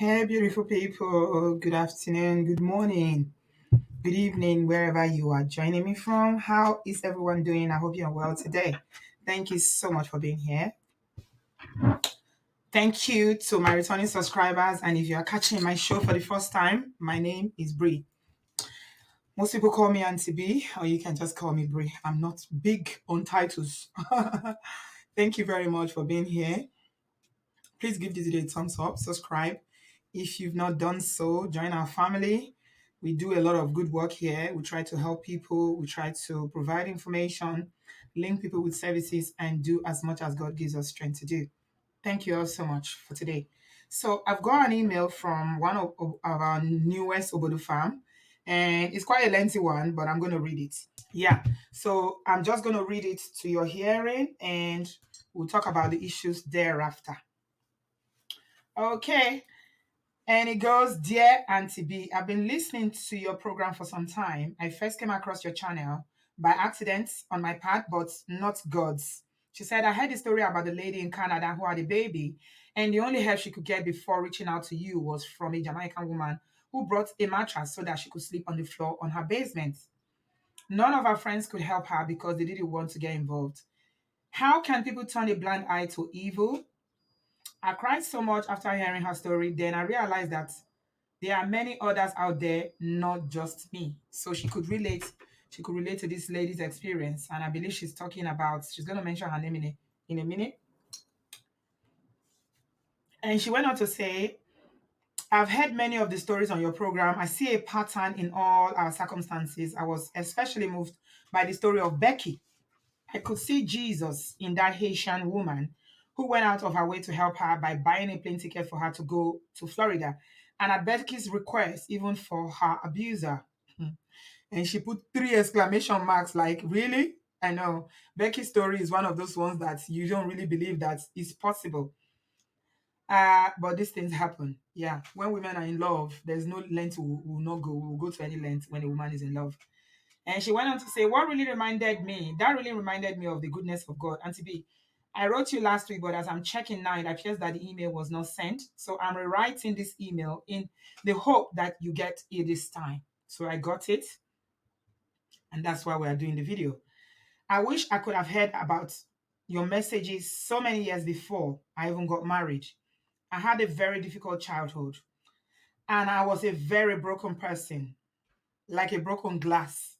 Hey, beautiful people. Good afternoon, good morning, good evening, wherever you are joining me from. How is everyone doing? I hope you're well today. Thank you so much for being here. Thank you to my returning subscribers. And if you are catching my show for the first time, my name is Bree. Most people call me Auntie B, or you can just call me Bree. I'm not big on titles. Thank you very much for being here. Please give this video a thumbs up, subscribe. If you've not done so, join our family. We do a lot of good work here. We try to help people, we try to provide information, link people with services, and do as much as God gives us strength to do. Thank you all so much for today. So, I've got an email from one of our newest Obodo fam, and it's quite a lengthy one, but I'm going to read it. Yeah, so I'm just going to read it to your hearing, and we'll talk about the issues thereafter. Okay. And it goes, Dear Auntie B, I've been listening to your program for some time. I first came across your channel by accident on my part, but not God's. She said, I heard the story about the lady in Canada who had a baby, and the only help she could get before reaching out to you was from a Jamaican woman who brought a mattress so that she could sleep on the floor on her basement. None of her friends could help her because they didn't want to get involved. How can people turn a blind eye to evil? I cried so much after hearing her story. Then I realized that there are many others out there, not just me. So she could relate. She could relate to this lady's experience, and I believe she's talking about. She's going to mention her name in a minute. And she went on to say, "I've heard many of the stories on your program. I see a pattern in all our circumstances. I was especially moved by the story of Becky. I could see Jesus in that Haitian woman who went out of her way to help her by buying a plane ticket for her to go to Florida. And at Becky's request, even for her abuser." And she put three exclamation marks like, really? I know. Becky's story is one of those ones that you don't really believe that it's possible. But these things happen. Yeah. When women are in love, there's no length we will not go. We will go to any length when a woman is in love. And she went on to say, that really reminded me of the goodness of God. Auntie B, I wrote you last week, but as I'm checking now, it appears that the email was not sent. So I'm rewriting this email in the hope that you get it this time. So I got it, and that's why we are doing the video. I wish I could have heard about your messages so many years before I even got married. I had a very difficult childhood, and I was a very broken person, like a broken glass.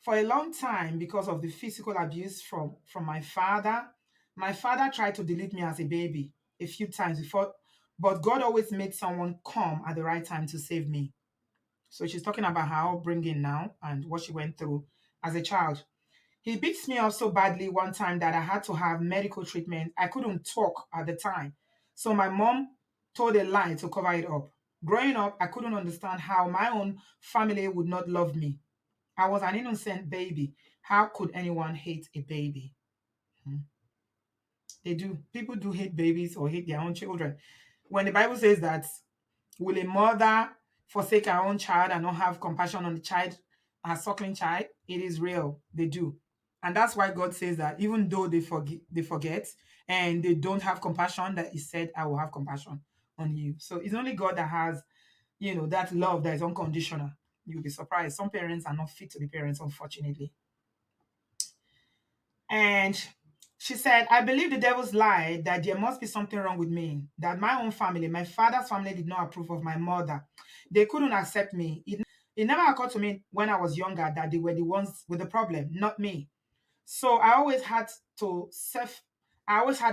For a long time, because of the physical abuse from my father tried to delete me as a baby a few times before, but God always made someone come at the right time to save me. So she's talking about her upbringing now and what she went through as a child. He beats me up so badly one time that I had to have medical treatment. I couldn't talk at the time. So my mom told a lie to cover it up. Growing up, I couldn't understand how my own family would not love me. I was an innocent baby. How could anyone hate a baby? Hmm. They do. People do hate babies or hate their own children. When the Bible says that, will a mother forsake her own child and not have compassion on the child, her suckling child? It is real. They do. And that's why God says that even though they forget and they don't have compassion, that He said, I will have compassion on you. So it's only God that has, that love that is unconditional. You'll be surprised. Some parents are not fit to be parents, unfortunately. And she said, I believe the devil's lie that there must be something wrong with me, that my own family, my father's family, did not approve of my mother. They couldn't accept me. It never occurred to me when I was younger that they were the ones with the problem, not me. So I always had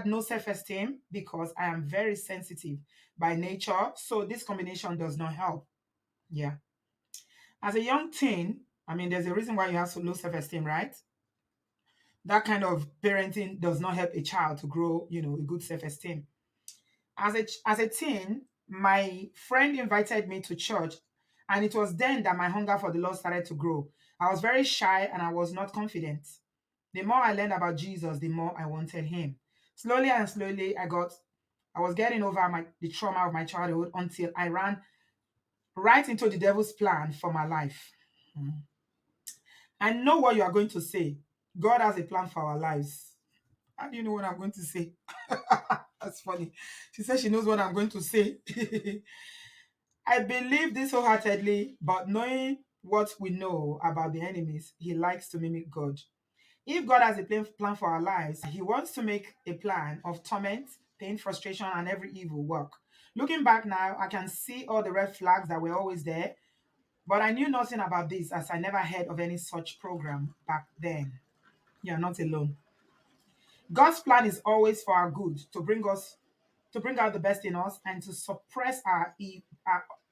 no self-esteem because I am very sensitive by nature. So this combination does not help. Yeah. As a young teen, I mean, there's a reason why you have so low self-esteem, right? That kind of parenting does not help a child to grow, a good self-esteem. As a teen, my friend invited me to church, and it was then that my hunger for the Lord started to grow. I was very shy and I was not confident. The more I learned about Jesus, the more I wanted him. Slowly and slowly, I was getting over the trauma of my childhood until I ran right into the devil's plan for my life. I know what you are going to say. God has a plan for our lives. How do you know what I'm going to say? That's funny. She says she knows what I'm going to say. I believe this wholeheartedly, but knowing what we know about the enemies, he likes to mimic God. If God has a plan for our lives, he wants to make a plan of torment, pain, frustration, and every evil work. Looking back now, I can see all the red flags that were always there, but I knew nothing about this as I never heard of any such program back then. You're not alone. God's plan is always for our good, to bring out the best in us and to suppress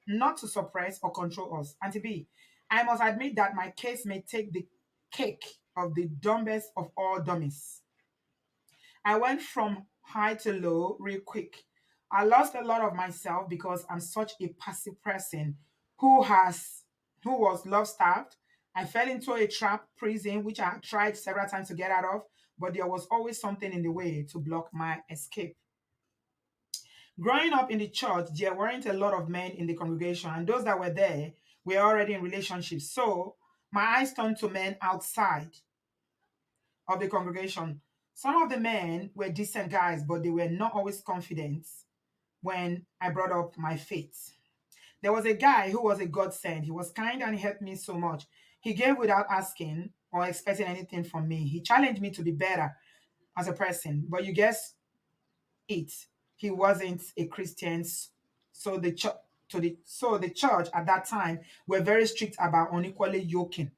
not to suppress or control us. And to be, I must admit that my case may take the cake of the dumbest of all dummies. I went from high to low real quick. I lost a lot of myself because I'm such a passive person who has who was love starved. I fell into a trap prison which I had tried several times to get out of, but there was always something in the way to block my escape. Growing up in the church, there weren't a lot of men in the congregation, and those that were there were already in relationships. So my eyes turned to men outside of the congregation. Some of the men were decent guys, but they were not always confident when I brought up my faith. There was a guy who was a godsend. He was kind and he helped me so much. He gave without asking or expecting anything from me. He challenged me to be better as a person. But you guess it, he wasn't a Christian. So the church so the church at that time were very strict about unequally yoking.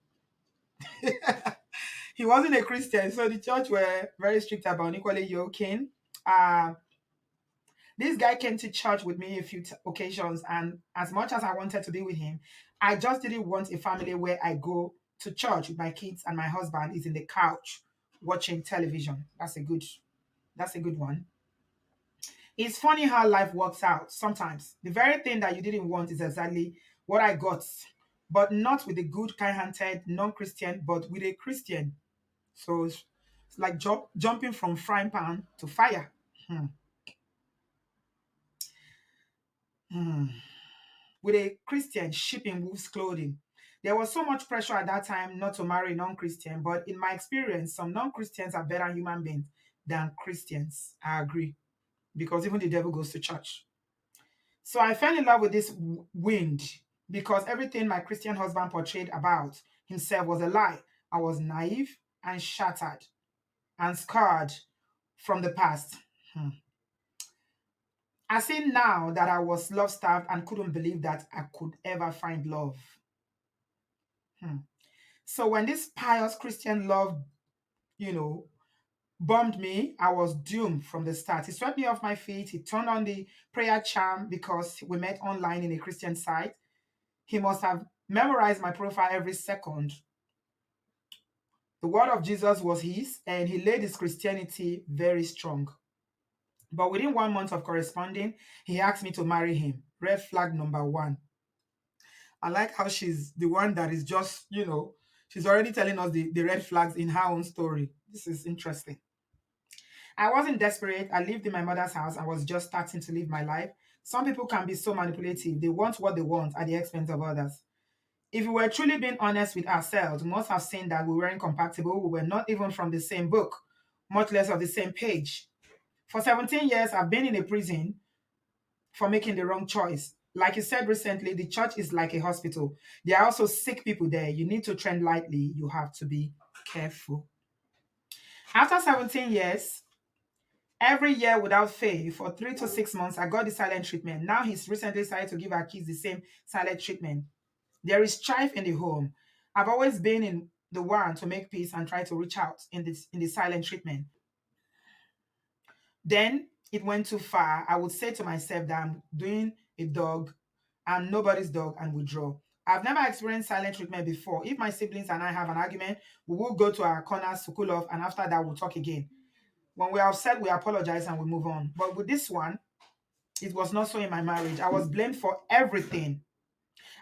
He wasn't a Christian, so the church were very strict about unequally yoking. Uh, this guy came to church with me a few occasions, and as much as I wanted to be with him, I just didn't want a family where I go to church with my kids and my husband is in the couch watching television. That's a good one. It's funny how life works out sometimes. The very thing that you didn't want is exactly what I got, but not with a good, kind hearted non Christian, but with a Christian. So it's like jumping from frying pan to fire. Hmm. Hmm. With a Christian shipping wolf's clothing. There was so much pressure at that time not to marry a non Christian, but in my experience, some non Christians are better human beings than Christians. I agree. Because even the devil goes to church. So I fell in love with this wind because everything my Christian husband portrayed about himself was a lie. I was naive and shattered and scarred from the past. Hmm. I see now that I was love starved and couldn't believe that I could ever find love. Hmm. So when this pious Christian love, you know, bombed me, I was doomed from the start. He swept me off my feet. He turned on the prayer charm because we met online in a Christian site. He must have memorized my profile every second. The word of Jesus was his, and he laid his Christianity very strong. But within 1 month of corresponding, he asked me to marry him. Red flag number one. I like how she's the one that is just, she's already telling us the red flags in her own story. This is interesting. I wasn't desperate. I lived in my mother's house. I was just starting to live my life. Some people can be so manipulative. They want what they want at the expense of others. If we were truly being honest with ourselves, we must have seen that we weren't compatible. We were not even from the same book, much less of the same page. For 17 years, I've been in a prison for making the wrong choice. Like you said recently, the church is like a hospital. There are also sick people there. You need to tread lightly. You have to be careful. After 17 years, every year without fail, for 3 to 6 months, I got the silent treatment. Now he's recently started to give our kids the same silent treatment. There is strife in the home. I've always been in the one to make peace and try to reach out in the silent treatment. Then it went too far. I would say to myself that I'm doing a dog and nobody's dog and withdraw. I've never experienced silent treatment before. If my siblings and I have an argument, we will go to our corners to cool off, and after that, we'll talk again. When we're upset, we apologize and we move on. But with this one, it was not so in my marriage. I was blamed for everything.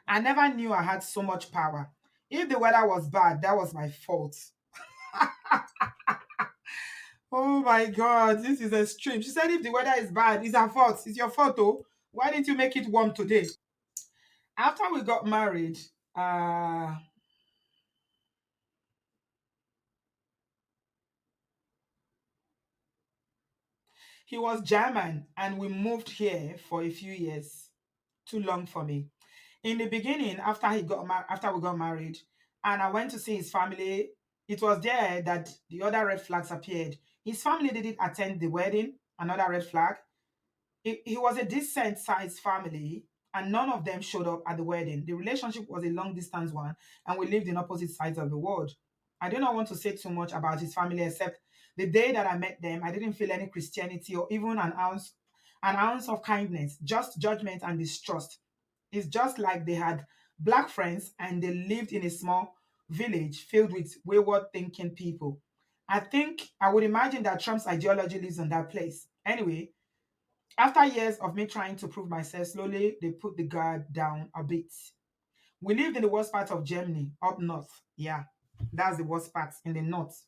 I never knew I had so much power. If the weather was bad, that was my fault. Oh my God, this is extreme. She said if the weather is bad, it's her fault. It's your fault, oh. Why didn't you make it warm today? After we got married, uh, He was German and we moved here for a few years. Too long for me. In the beginning, after we got married, and I went to see his family, it was there that the other red flags appeared. His family didn't attend the wedding, another red flag. He was a decent sized family, and none of them showed up at the wedding. The relationship was a long distance one, and we lived in opposite sides of the world. I do not want to say too much about his family, except the day that I met them, I didn't feel any Christianity or even an ounce of kindness, just judgment and distrust. It's just like they had black friends and they lived in a small village filled with wayward thinking people. I think I would imagine that Trump's ideology lives in that place. Anyway, after years of me trying to prove myself, slowly they put the guard down a bit. We lived in the worst part of Germany, up north. Yeah, that's the worst part in the north.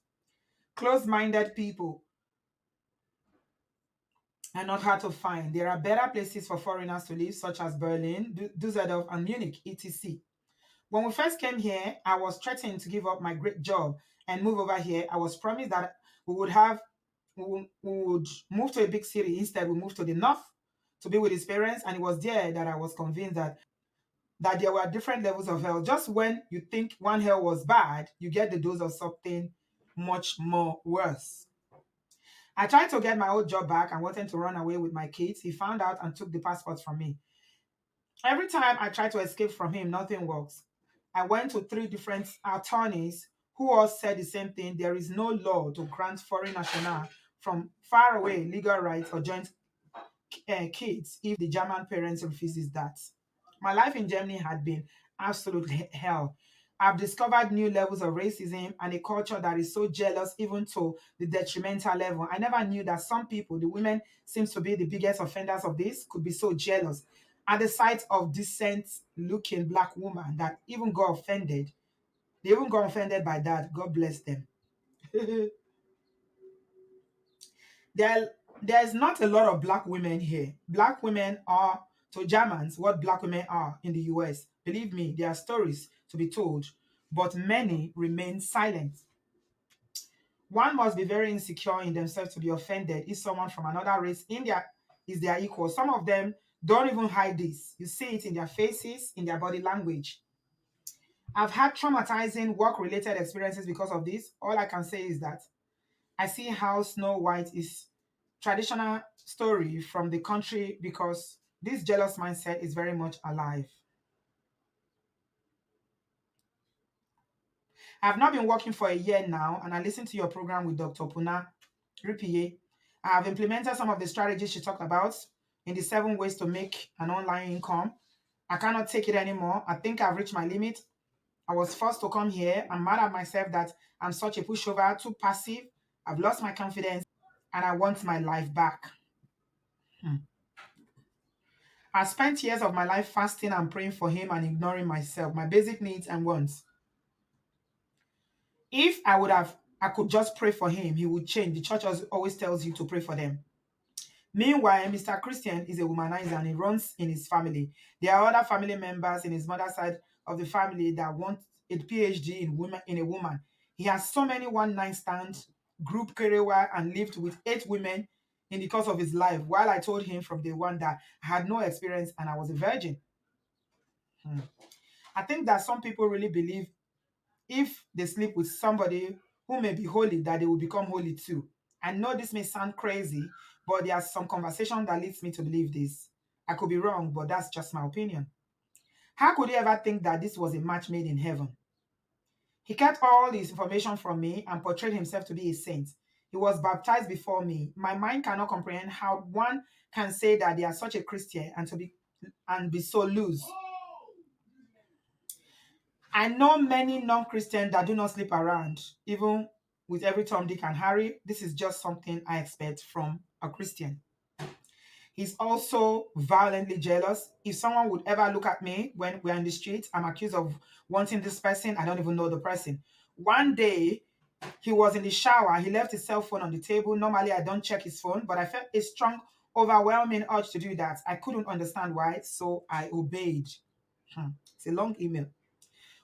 Close minded people are not hard to find. There are better places for foreigners to live, such as Berlin, Dusseldorf, and Munich, etc. When we first came here, I was threatening to give up my great job and move over here. I was promised that we would move to a big city. Instead, we moved to the north to be with his parents, and it was there that I was convinced that there were different levels of hell. Just when you think one hell was bad, you get the dose of something much more worse. I tried to get my old job back and wanted to run away with my kids. He found out and took the passports from me. Every time I try to escape from him, nothing works. I went to three different attorneys who all said the same thing. There is no law to grant foreign national from far away legal rights or joint kids if the German parents refuses that. My life in Germany had been absolutely hell. I've discovered new levels of racism and a culture that is so jealous, even to the detrimental level. I never knew that some people, the women seems to be the biggest offenders of this, could be so jealous at the sight of decent looking black woman that even got offended. They even got offended by that. God bless them. there there's not a lot of black women here. Black women are to Germans what black women are in the US. Believe me, there are stories to be told, but many remain silent. One must be very insecure in themselves to be offended if someone from another race is their equal. Some of them don't even hide this. You see it in their faces, in their body language. I've had traumatizing work related experiences because of this. All I can say is that I see how Snow White is traditional story from the country because this jealous mindset is very much alive. I've not been working for a year now and I listened to your program with Dr. Puna Ripie. I have implemented some of the strategies she talked about in the 7 ways to make an online income. I cannot take it anymore. I think I've reached my limit. I was forced to come here. I'm mad at myself that I'm such a pushover, too passive. I've lost my confidence and I want my life back. I spent years of my life fasting and praying for him and ignoring myself, my basic needs and wants. If I could just pray for him, he would change. The church always tells you to pray for them. Meanwhile, Mr. Christian is a womanizer and he runs in his family. There are other family members in his mother's side of the family that want a PhD in a woman. He has so many one-night stands, group kerewa, and lived with 8 women in the course of his life. While I told him from day one that I had no experience and I was a virgin. I think that some people really believe if they sleep with somebody who may be holy, that they will become holy too. I know this may sound crazy, but there's some conversation that leads me to believe this. I could be wrong, but that's just my opinion. How could he ever think that this was a match made in heaven? He kept all his information from me and portrayed himself to be a saint. He was baptized before me. My mind cannot comprehend how one can say that they are such a Christian and be so loose. I know many non-Christians that do not sleep around, even with every Tom, Dick, and Harry. This is just something I expect from a Christian. He's also violently jealous. If someone would ever look at me when we're in the street, I'm accused of wanting this person. I don't even know the person. One day, he was in the shower. He left his cell phone on the table. Normally, I don't check his phone, but I felt a strong, overwhelming urge to do that. I couldn't understand why, so I obeyed. It's a long email.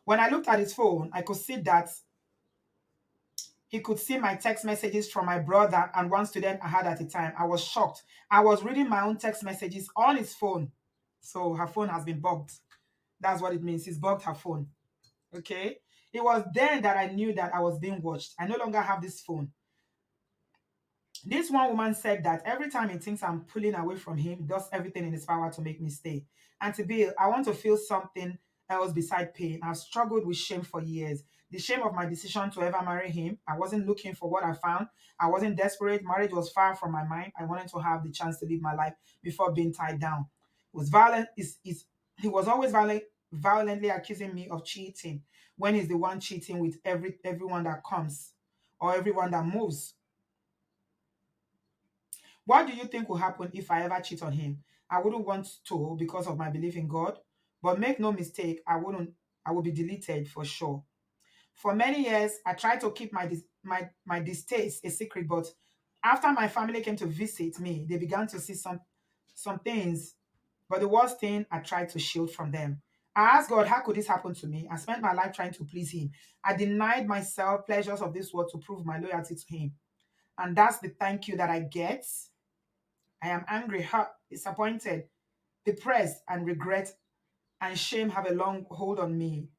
When I looked at his phone, I could see that He could see my text messages from my brother and one student I had at the time. I was shocked. I was reading my own text messages on his phone. So her phone has been bugged. That's what it means. He's bugged her phone. Okay. It was then that I knew that I was being watched. I no longer have this phone. This one woman said that every time he thinks I'm pulling away from him, he does everything in his power to make me stay. And to be, I want to feel something else beside pain. I've struggled with shame for years. The shame of my decision to ever marry him. I wasn't looking for what I found. I wasn't desperate. Marriage was far from my mind. I wanted to have the chance to live my life before being tied down. It was violent. He was always violently accusing me of cheating when he's the one cheating with everyone that comes or everyone that moves. What do you think will happen if I ever cheat on him? I wouldn't want to because of my belief in God, but make no mistake, I will be deleted for sure. For many years, I tried to keep my distaste a secret, but after my family came to visit me, they began to see some things. But the worst thing, I tried to shield from them. I asked God, how could this happen to me? I spent my life trying to please Him. I denied myself pleasures of this world to prove my loyalty to Him. And that's the thank you that I get. I am angry, hurt, disappointed, depressed, and regret and shame have a long hold on me.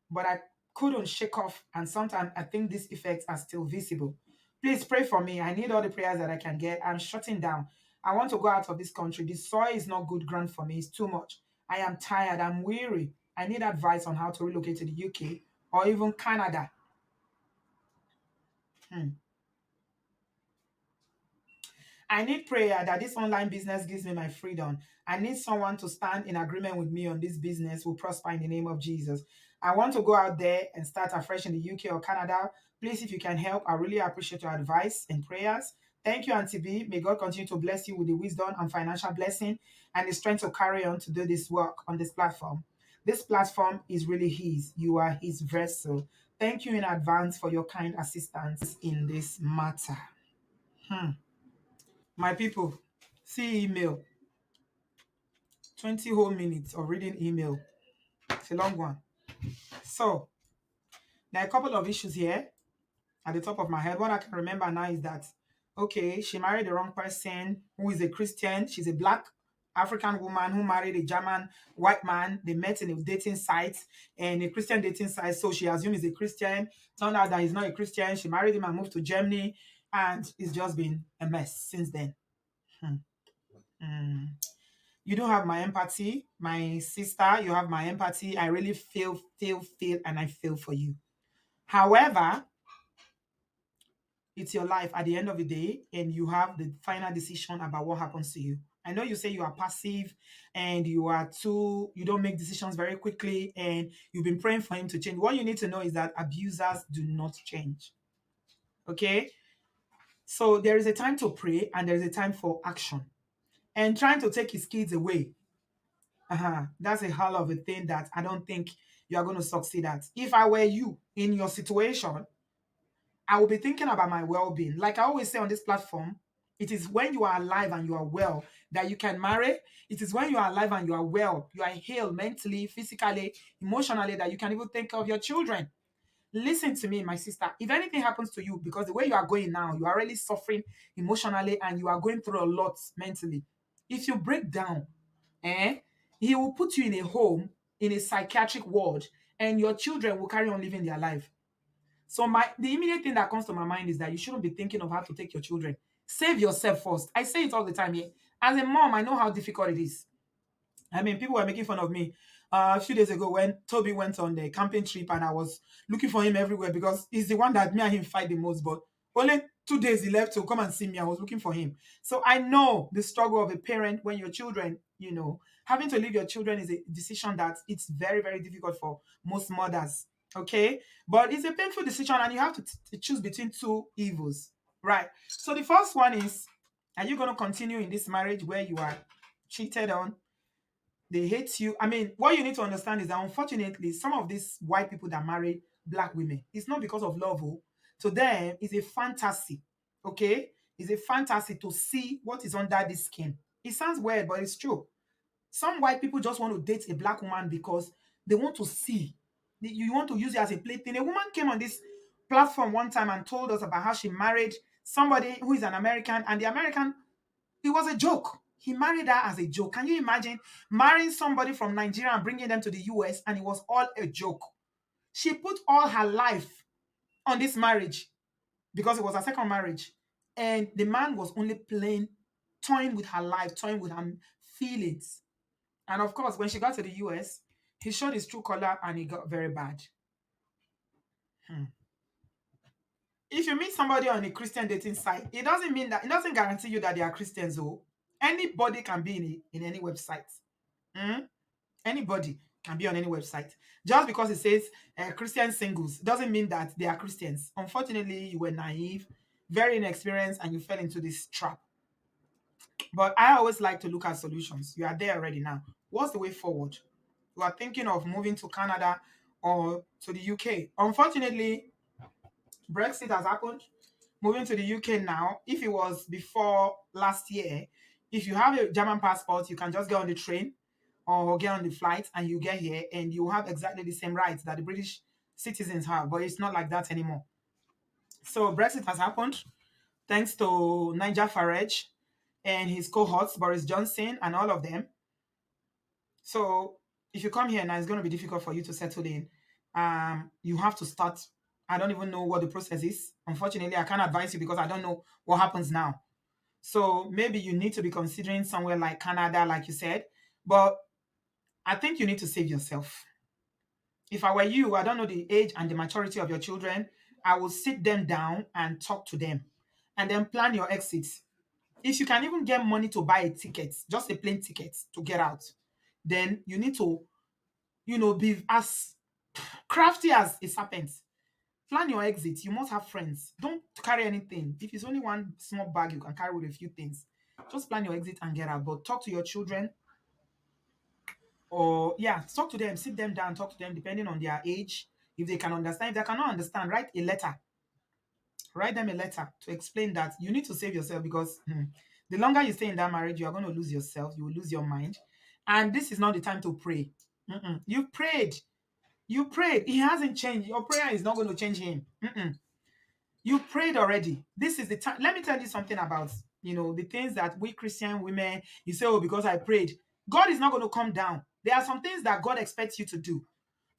But I couldn't shake off, and sometimes I think these effects are still visible. Please pray for me. I need all the prayers that I can get. I'm shutting down. I want to go out of this country. The soil is not good ground for me. It's too much. I am tired. I'm weary. I need advice on how to relocate to the UK or even Canada. Hmm. I need prayer that this online business gives me my freedom. I need someone to stand in agreement with me on this business will prosper in the name of Jesus. I want to go out there and start afresh in the UK or Canada. Please, if you can help, I really appreciate your advice and prayers. Thank you, Auntie B. May God continue to bless you with the wisdom and financial blessing and the strength to carry on to do this work on this platform. This platform is really His. You are His vessel. Thank you in advance for your kind assistance in this matter. Hmm. My people, see email. 20 whole minutes of reading email. It's a long one. So, there are a couple of issues here at the top of my head. What I can remember now is that, okay, she married the wrong person who is a Christian. She's a black African woman who married a German white man. They met in a dating site and a Christian dating site. So she assumed he's a Christian. Turned out that he's not a Christian. She married him and moved to Germany. And it's just been a mess since then. Hmm. Hmm. You don't have my empathy, my sister. You have my empathy. I really feel, and I feel for you. However, it's your life at the end of the day, and you have the final decision about what happens to you. I know you say you are passive and you don't make decisions very quickly, and you've been praying for him to change. What you need to know is that abusers do not change. Okay? So there is a time to pray and there is a time for action. And trying to take his kids away, that's a hell of a thing that I don't think you are going to succeed at. If I were you in your situation, I will be thinking about my well-being. Like I always say on this platform, it is when you are alive and you are well that you can marry. It is when you are alive and you are well, you are healed mentally, physically, emotionally, that you can even think of your children. Listen to me, my sister. If anything happens to you, because the way you are going now, you are really suffering emotionally and you are going through a lot mentally. If you break down, eh, he will put you in a home, in a psychiatric ward, and your children will carry on living their life. So the immediate thing that comes to my mind is that you shouldn't be thinking of how to take your children. Save yourself first. I say it all the time here. As a mom, I know how difficult it is. I mean, people were making fun of me a few days ago when Toby went on the camping trip and I was looking for him everywhere because he's the one that me and him fight the most. But only 2 days he left to come and see me. I was looking for him. So I know the struggle of a parent when your children, having to leave your children is a decision that it's very, very difficult for most mothers. Okay. But it's a painful decision and you have to choose between two evils. Right. So the first one is, are you going to continue in this marriage where you are cheated on? They hate you. I mean, what you need to understand is that unfortunately, some of these white people that marry black women, it's not because of love. Oh. To them, it's a fantasy. Okay? It's a fantasy to see what is under this skin. It sounds weird, but it's true. Some white people just want to date a black woman because they want to see. You want to use it as a plaything. A woman came on this platform one time and told us about how she married somebody who is an American, and the American, it was a joke. He married her as a joke. Can you imagine marrying somebody from Nigeria and bringing them to the US, and it was all a joke? She put all her life on this marriage because it was her second marriage. And the man was only playing, toying with her life, toying with her feelings. And of course, when she got to the US, he showed his true color and it got very bad. Hmm. If you meet somebody on a Christian dating site, it doesn't mean that, it doesn't guarantee you that they are Christians. Oh, anybody can be in any website. Hmm? Anybody can be on any website. Just because it says Christian singles doesn't mean that they are Christians. Unfortunately, you were naive, very inexperienced, and you fell into this trap. But I always like to look at solutions. You are there already now. What's the way forward? You are thinking of moving to Canada or to the UK. Unfortunately, Brexit has happened. Moving to the UK now, if it was before last year, if you have a German passport, you can just get on the train or get on the flight and you get here and you have exactly the same rights that the British citizens have. But it's not like that anymore. So Brexit has happened thanks to Nigel Farage and his cohorts, Boris Johnson and all of them. So if you come here now, it's going to be difficult for you to settle in. You have to start. I don't even know what the process is. Unfortunately, I can't advise you because I don't know what happens now. So maybe you need to be considering somewhere like Canada, like you said. But I think you need to save yourself. If I were you, I don't know the age and the maturity of your children. I will sit them down and talk to them and then plan your exits. If you can even get money to buy a ticket, just a plane ticket to get out, then you need to, be as crafty as a serpent. Plan your exit. You must have friends. Don't carry anything. If it's only one small bag, you can carry with a few things. Just plan your exit and get out. But talk to your children, or yeah, talk to them, sit them down, talk to them depending on their age. If they can understand, if they cannot understand, write them a letter to explain that you need to save yourself because the longer you stay in that marriage, you are going to lose yourself, you will lose your mind, and this is not the time to pray. You prayed, he hasn't changed. Your prayer is not going to change him. You prayed already. This is the time. Let me tell you something about, the things that we Christian women, you say, oh, because I prayed. God is not going to come down. There are some things that God expects you to do.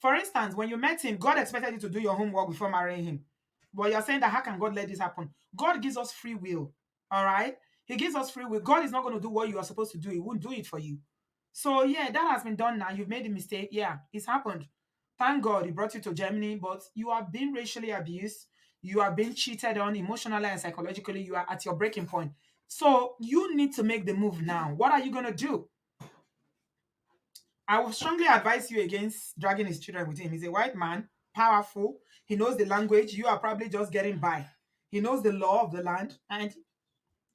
For instance, when you met him, God expected you to do your homework before marrying him. But you're saying that how can God let this happen? God gives us free will. All right? He gives us free will. God is not going to do what you are supposed to do. He won't do it for you. So yeah, that has been done now. You've made a mistake. Yeah, it's happened. Thank God he brought you to Germany, but you are being racially abused. You are being cheated on emotionally and psychologically. You are at your breaking point. So you need to make the move now. What are you going to do? I would strongly advise you against dragging his children with him. He's a white man, powerful. He knows the language. You are probably just getting by. He knows the law of the land, and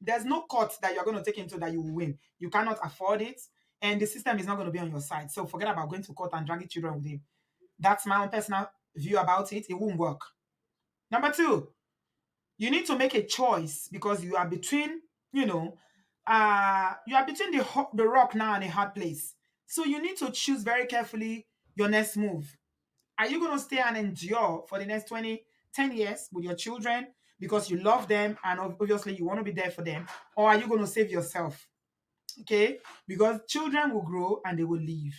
there's no court that you're going to take him to that you will win. You cannot afford it, and the system is not going to be on your side. So forget about going to court and dragging children with him. That's my own personal view about it. It won't work. Number two, you need to make a choice because you are between, you are between the rock now and a hard place. So you need to choose very carefully your next move. Are you going to stay and endure for the next 10 years with your children because you love them and obviously you want to be there for them? Or are you going to save yourself? Okay? Because children will grow and they will leave.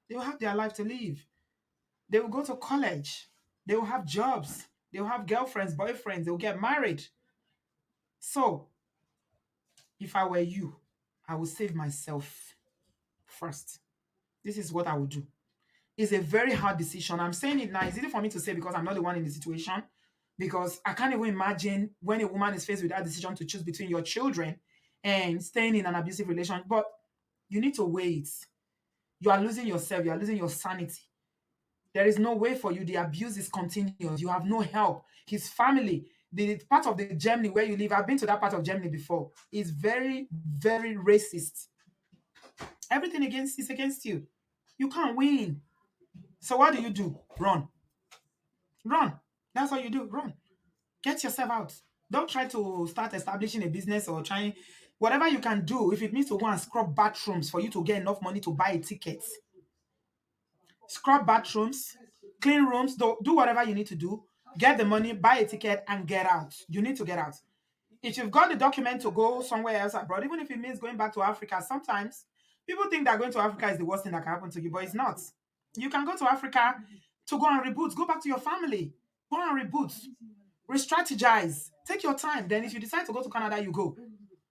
They will have their life to live. They will go to college. They will have jobs. They will have girlfriends, boyfriends. They will get married. So, if I were you, I would save myself first. This is what I would do. It's a very hard decision. I'm saying it now. It's easy for me to say because I'm not the one in the situation. Because I can't even imagine when a woman is faced with that decision to choose between your children and staying in an abusive relationship. But you need to wait. You are losing yourself. You are losing your sanity. There is no way for you. The abuse is continuous. You have no help. His family, the part of the Germany where you live, I've been to that part of Germany before, is very, very racist. Everything is against you. You can't win. So what do you do? Run. Run. That's what you do. Run. Get yourself out. Don't try to start establishing a business or trying whatever you can do. If it means to go and scrub bathrooms for you to get enough money to buy a ticket, scrub bathrooms, clean rooms, do whatever you need to do. get the money, buy a ticket, and get out. You need to get out. If you've got the document to go somewhere else abroad, even if it means going back to Africa, sometimes people think that going to Africa is the worst thing that can happen to you, but it's not. You can go to Africa to go and reboot, go back to your family, go and reboot, re-strategize, take your time. Then if you decide to go to Canada, you go.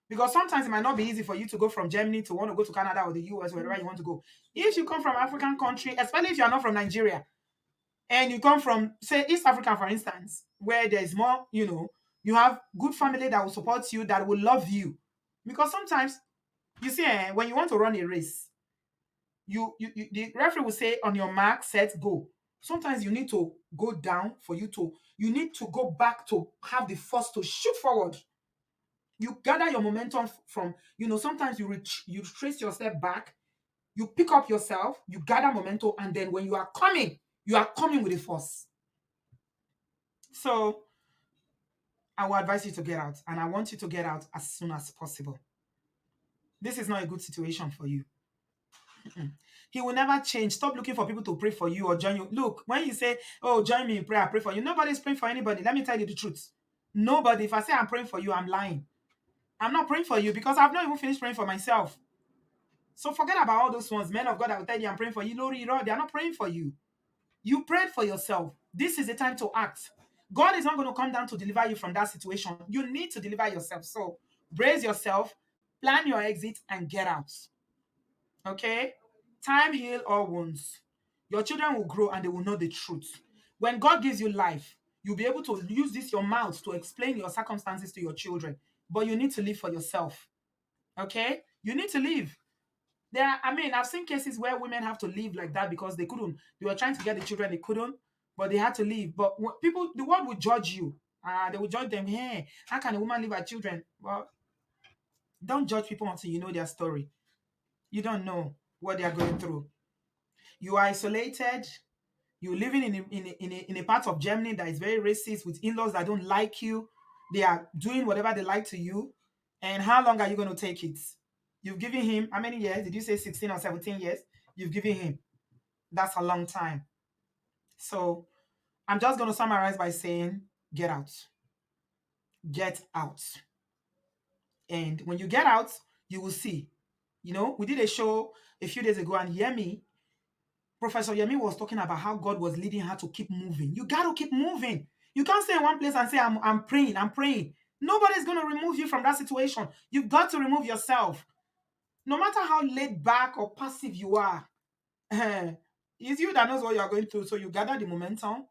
Because sometimes it might not be easy for you to go from Germany to want to go to Canada or the US, wherever you want to go. If you come from African country, especially if you are not from Nigeria, and you come from, say, East Africa, for instance, where there's more, you have good family that will support you, that will love you. Because sometimes, you see, when you want to run a race, the referee will say, on your mark, set, go. Sometimes you need to go down you need to go back to have the force to shoot forward. You gather your momentum from, sometimes you trace your step back, you pick up yourself, you gather momentum, and then when you are coming with a force. So I will advise you to get out, and I want you to get out as soon as possible. This is not a good situation for you. He will never change. Stop looking for people to pray for you or join you. Look, when you say, oh, join me in prayer, I pray for you, nobody's praying for anybody. Let me tell you the truth. Nobody. If I say I'm praying for you, I'm lying. I'm not praying for you because I've not even finished praying for myself. So forget about all those ones. Men of God, I will tell you I'm praying for you. Lori, they are not praying for you. You prayed for yourself. This is the time to act. God is not going to come down to deliver you from that situation. You need to deliver yourself. So brace yourself, plan your exit, and get out. Okay? Time heal all wounds. Your children will grow and they will know the truth. When God gives you life, you'll be able to use this, your mouth, to explain your circumstances to your children. But you need to live for yourself. Okay? You need to live. I've seen cases where women have to leave like that because they couldn't. They were trying to get the children, they couldn't, but they had to leave. But people, the world will judge you. They will judge them. Hey, how can a woman leave her children? Well, don't judge people until you know their story. You don't know what they are going through. You are isolated. You're living in a part of Germany that is very racist, with in-laws that don't like you. They are doing whatever they like to you. And how long are you going to take it? You've given him, how many years? Did you say 16 or 17 years? You've given him. That's a long time. So I'm just going to summarize by saying, get out. Get out. And when you get out, you will see. We did a show a few days ago, and Professor Yemi was talking about how God was leading her to keep moving. You got to keep moving. You can't stay in one place and say, I'm praying, I'm praying. Nobody's going to remove you from that situation. You've got to remove yourself. No matter how laid back or passive you are, it's you that knows what you are going through. So you gather the momentum,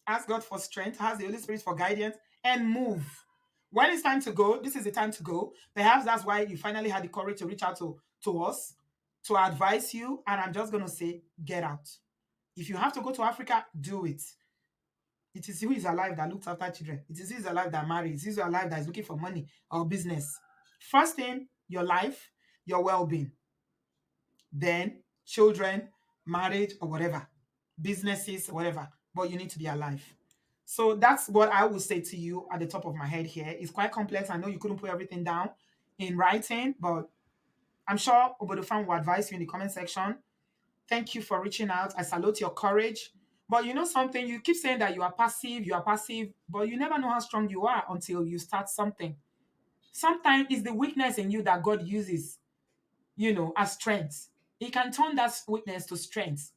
ask God for strength, ask the Holy Spirit for guidance, and move. When it's time to go, this is the time to go. Perhaps that's why you finally had the courage to reach out to us to advise you. And I'm just going to say, get out. If you have to go to Africa, do it. It is who is alive that looks after children. It is who is alive that marries. It is who is alive that is looking for money or business. First thing, your life, your well-being. Then children, marriage, or whatever. Businesses, whatever. But you need to be alive. So that's what I would say to you at the top of my head here. It's quite complex. I know you couldn't put everything down in writing, but I'm sure Obodofan will advise you in the comment section. Thank you for reaching out. I salute your courage. But you know something? You keep saying that you are passive, but you never know how strong you are until you start something. Sometimes it's the weakness in you that God uses, as strength. He can turn that weakness to strength,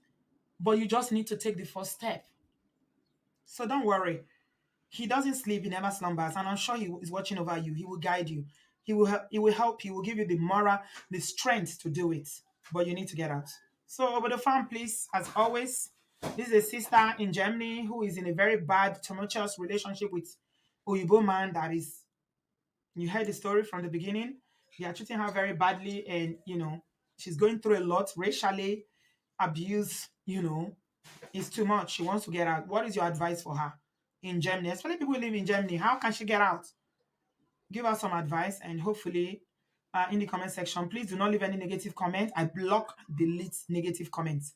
but you just need to take the first step. So don't worry. He doesn't sleep, he never slumbers, and I'm sure he is watching over you. He will guide you. He will help you. He will give you the moral, the strength to do it. But you need to get out. So over the farm, please, as always, this is a sister in Germany who is in a very bad, tumultuous relationship with Oyibo man that is, you heard the story from the beginning. They are treating her very badly, and she's going through a lot racially, abuse, it's too much. She wants to get out. What is your advice for her in Germany? Especially people who live in Germany. How can she get out? Give us some advice, and hopefully in the comment section, please do not leave any negative comment. I block, delete negative comments.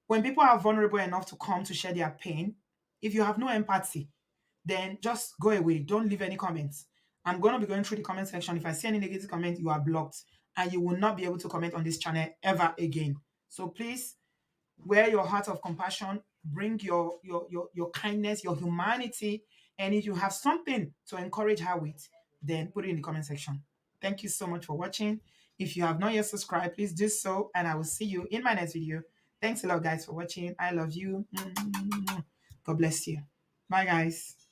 When people are vulnerable enough to come to share their pain, if you have no empathy, then just go away. Don't leave any comments. I'm going to be going through the comment section. If I see any negative comment, you are blocked, and you will not be able to comment on this channel ever again. So please wear your heart of compassion bring your kindness, your humanity, and if you have something to encourage her with, then put it in the comment section. Thank you so much for watching. If you have not yet subscribed, please do so, and I will see you in my next video. Thanks a lot, guys, for watching. I love you. God bless you. Bye, guys.